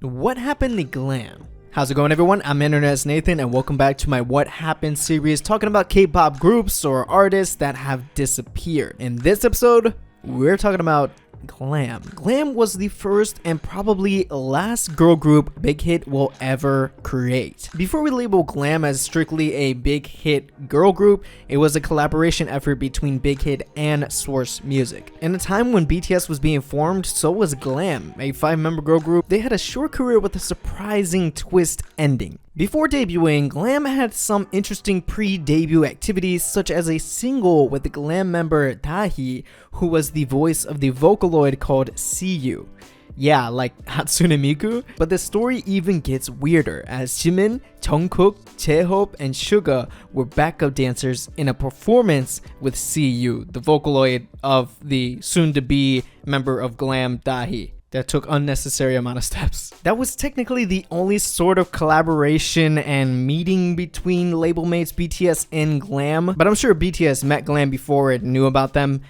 What happened to GLAM? How's it going, everyone? I'm internetsnathan and welcome back to my What Happened series talking about K-pop groups or artists that have disappeared. In this episode, we're talking about GLAM. GLAM was the first and probably last girl group Big Hit will ever create. Before we label GLAM as strictly a Big Hit girl group, it was a collaboration effort between Big Hit and Source Music. In a time when BTS was being formed, so was GLAM, a 5-member girl group. They had a short career with a surprising twist ending. Before debuting, GLAM had some interesting pre-debut activities, such as a single with the GLAM member Dahee, who was the voice of the Vocaloid called See You. Yeah, like Hatsune Miku. But the story even gets weirder, as Jimin, Jungkook, J-Hope, and Suga were backup dancers in a performance with See You, the Vocaloid of the soon-to-be member of GLAM, Dahee, that took unnecessary amount of steps. That was technically the only sort of collaboration and meeting between label mates BTS and GLAM, but I'm sure BTS met GLAM before it knew about them.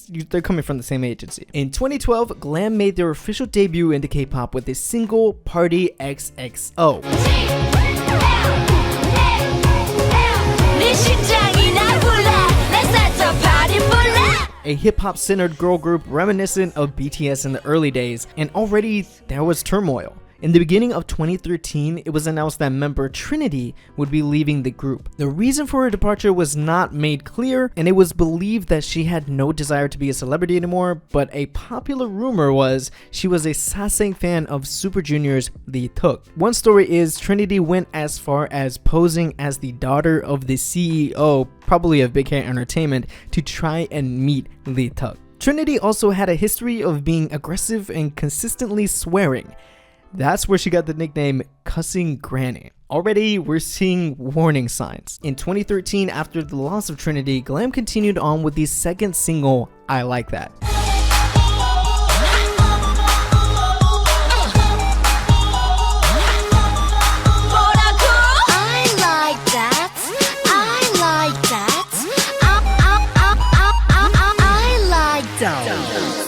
They're coming from the same agency. In 2012, GLAM made their official debut into K-pop with a single, Party XXO. A hip-hop centered girl group reminiscent of BTS in the early days, and already there was turmoil. In the beginning of 2013, it was announced that member Trinity would be leaving the group. The reason for her departure was not made clear, and it was believed that she had no desire to be a celebrity anymore, but a popular rumor was she was a Sasang fan of Super Junior's Lee Tuk. One story is Trinity went as far as posing as the daughter of the CEO, probably of Big Hit Entertainment, to try and meet Lee Tuk. Trinity also had a history of being aggressive and consistently swearing. That's where she got the nickname Cussing Granny. Already, we're seeing warning signs. In 2013, after the loss of Trinity, GLAM continued on with the second single, I Like That.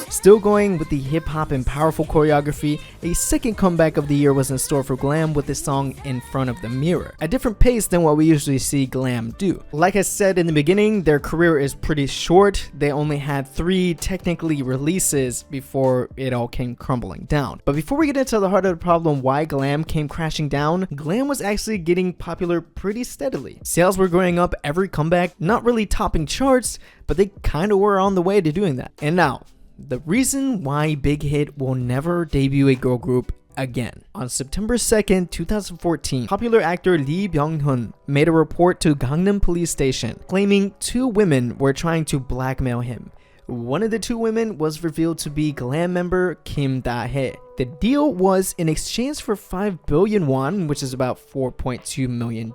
Still going with the hip-hop and powerful choreography, a second comeback of the year was in store for GLAM with the song In Front of the Mirror, a different pace than what we usually see GLAM do. Like I said in the beginning, their career is pretty short. They only had 3 technically releases before it all came crumbling down. But before we get into the heart of the problem why GLAM came crashing down, GLAM was actually getting popular pretty steadily. Sales were going up every comeback, not really topping charts, but they kinda were on the way to doing that. And now, the reason why Big Hit will never debut a girl group again. On September 2nd, 2014, popular actor Lee Byung made a report to Gangnam Police Station claiming 2 women were trying to blackmail him. One of the 2 women was revealed to be GLAM member Kim Dahee. The deal was in exchange for 5 billion won, which is about $4.2 million,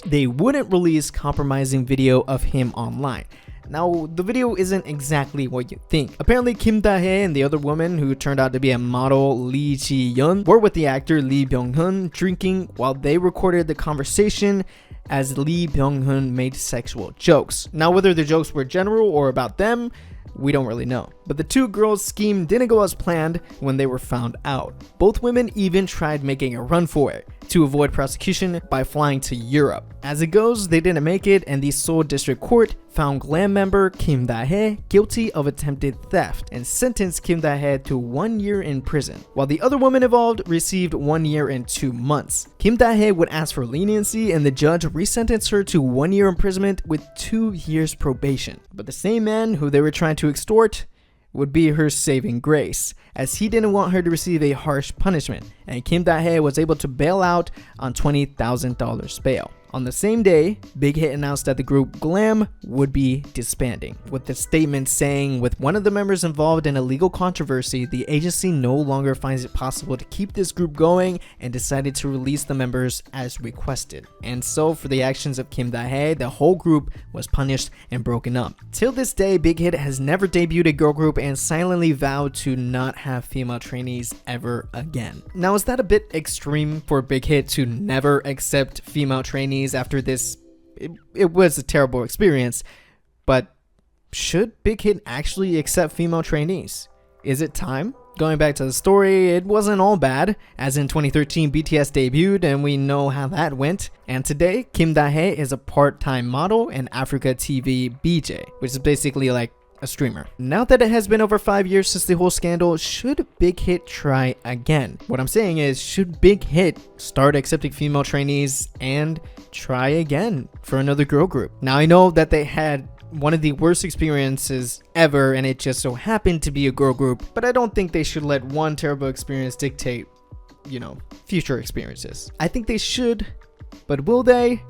they wouldn't release compromising video of him online. Now, the video isn't exactly what you think. Apparently, Kim Dahee and the other woman, who turned out to be a model, Lee Ji-yeon, were with the actor Lee Byung drinking while they recorded the conversation as Lee Byung made sexual jokes. Now, whether the jokes were general or about them, we don't really know. But the 2 girls' scheme didn't go as planned when they were found out. Both women even tried making a run for it to avoid prosecution by flying to Europe. As it goes, they didn't make it, and the Seoul District Court found GLAM member Kim Dahee guilty of attempted theft and sentenced Kim Dahee to 1 year in prison, while the other woman involved received 1 year and 2 months. Kim Dahee would ask for leniency, and the judge resentenced her to 1 year imprisonment with 2 years probation. But the same man who they were trying to extort would be her saving grace, as he didn't want her to receive a harsh punishment, and Kim Dahee was able to bail out on $20,000 bail. On the same day, Big Hit announced that the group GLAM would be disbanding, with the statement saying, with one of the members involved in a legal controversy, the agency no longer finds it possible to keep this group going and decided to release the members as requested. And so, for the actions of Kim Dahee, the whole group was punished and broken up. Till this day, Big Hit has never debuted a girl group and silently vowed to not have female trainees ever again. Now, is that a bit extreme for Big Hit to never accept female trainees after this? It was a terrible experience, but should Big Hit actually accept female trainees? is it time? Going back to the story, it wasn't all bad, as in 2013 BTS debuted and we know how that went, and today Kim Dahee is a part-time model and Africa TV BJ, which is basically like a streamer. Now that it has been over 5 years since the whole scandal, should Big Hit try again? What I'm saying is, should Big Hit start accepting female trainees and try again for another girl group? Now I know that they had one of the worst experiences ever and it just so happened to be a girl group, but I don't think they should let one terrible experience dictate, you know, future experiences. I think they should, but will they?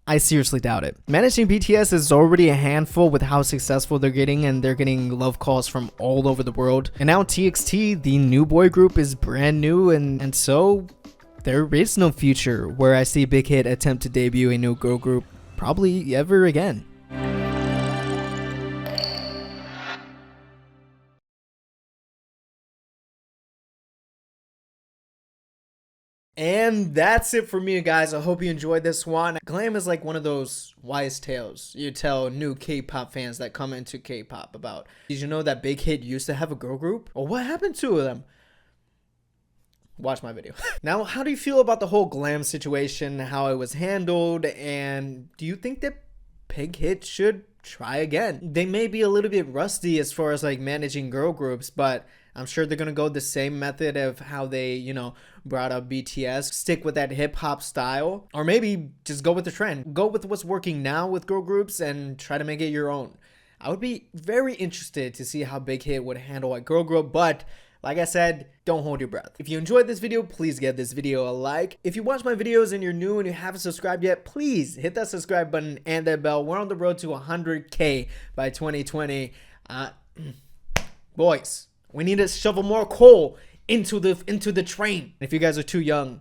I seriously doubt it. Managing BTS is already a handful with how successful they're getting, and they're getting love calls from all over the world. And now TXT, the new boy group, is brand new, and so there is no future where I see Big Hit attempt to debut a new girl group probably ever again. And that's it for me, guys. I hope you enjoyed this one. Glam is like one of those wise tales you tell new K-pop fans that come into K-pop about. Did you know that Big Hit used to have a girl group? Or what happened to them? Watch my video. Now, how do you feel about the whole Glam situation, how it was handled, and do you think that Big Hit should try again? They may be a little bit rusty as far as like managing girl groups, but I'm sure they're gonna go the same method of how they, you know, brought up BTS. Stick with that hip hop style, or maybe just go with the trend. Go with what's working now with girl groups and try to make it your own. I would be very interested to see how Big Hit would handle a girl group, but like I said, don't hold your breath. If you enjoyed this video, please give this video a like. If you watch my videos and you're new and you haven't subscribed yet, please hit that subscribe button and that bell. We're on the road to 100K by 2020. Boys, we need to shovel more coal into the train. If you guys are too young,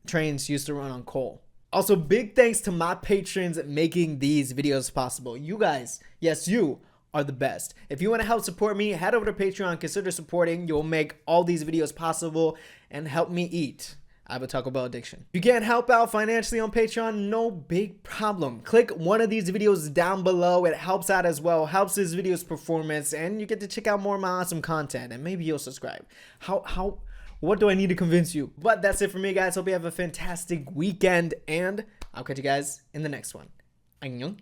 trains used to run on coal. Also, big thanks to my patrons making these videos possible. You guys, yes, you are the best. If you want to help support me, head over to Patreon, consider supporting. You'll make all these videos possible and help me eat. I have a Taco Bell addiction. If you can't help out financially on Patreon, no big problem. Click one of these videos down below. It helps out as well, helps this video's performance, and you get to check out more of my awesome content, and maybe you'll subscribe. What do I need to convince you? But that's it for me, guys. Hope you have a fantastic weekend, and I'll catch you guys in the next one. Annyeong.